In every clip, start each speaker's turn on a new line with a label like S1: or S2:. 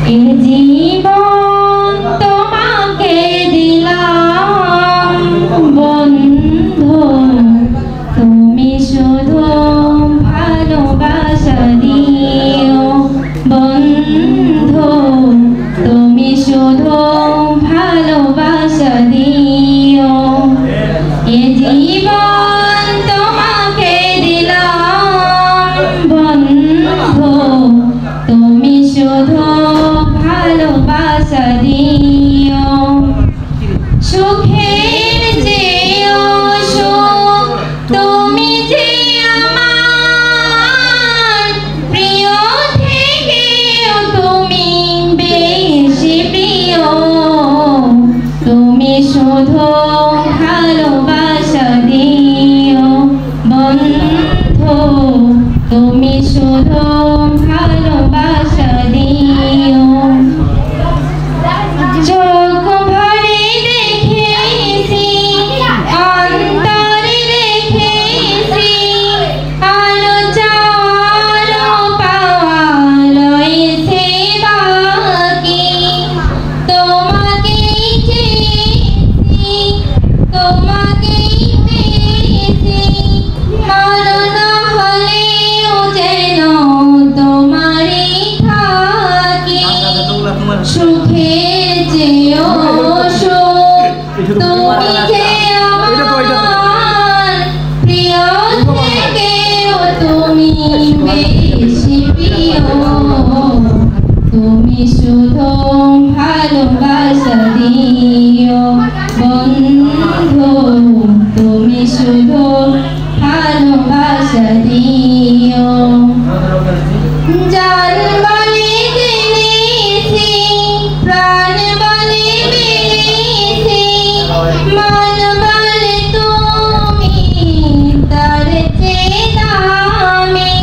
S1: এ জীবন তোমাকে দিলাম বন্ধু, তুমি শুধু ভালোবাসা দিও বন্ধু, তুমি শুধু ভালোবাসা দিও। এ জীবন তোমাকে দিলাম বন্ধু, তুমি শুধু ভালোবাসা দিও। সুখের চেয়েও সুখ তুমি যে আমার প্রিয়, থেকেও তুমি বেশি প্রিয়। তুমি শুধু ভালোবাসা দিও বন্ধু, তুমি শুধু ভালোবাসা দিও। চোখ ভরে দেখেছি, অন্তরে রেখেছি, আলো চাওয়ার পাওয়া রয়েছে বাকি। তোমাকেই চেয়েছি, তোমাকেই পেয়েছি, ভালো না হলেও যেন তোমারই থাকি। সুখের চেয়েও সুখ তুমি যে আমার প্রিয়, থেকেও তুমি বেশি প্রিয়। তুমি শুধু ভালোবাসা দিও বন্ধু, তুমি শুধু ভালোবাসা দিও। জান বলে জেনেছি, প্রাণ বলে মেরেছি, মন বলে তুমি তার চেয়ে দামি।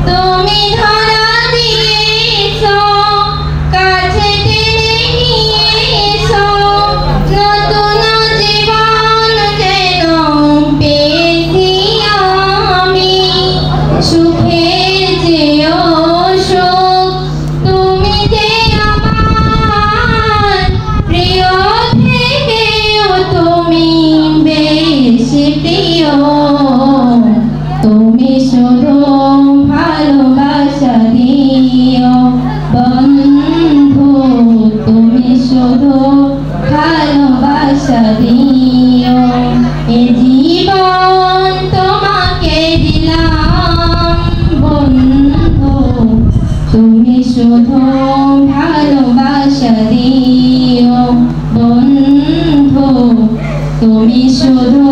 S1: তুমি ধরা দিয়েছো, কাছে টেনে নিয়েছো, নতুন জীবন যেন পেয়েছি আমি। সুখের চেয়েও সুখ তুমি যে আমার প্রিয়, থেকেও তুমি বেশি প্রিয়। তুমি শুধু ভালোবাসা দিও বন্ধু, তুমি শুধু ভালোবাসা দিও। এ জীবন তোমাকে দিলাম বন্ধু, তুমি শুধু ভালোবাসা দিও বন্ধু, তুমি শুধু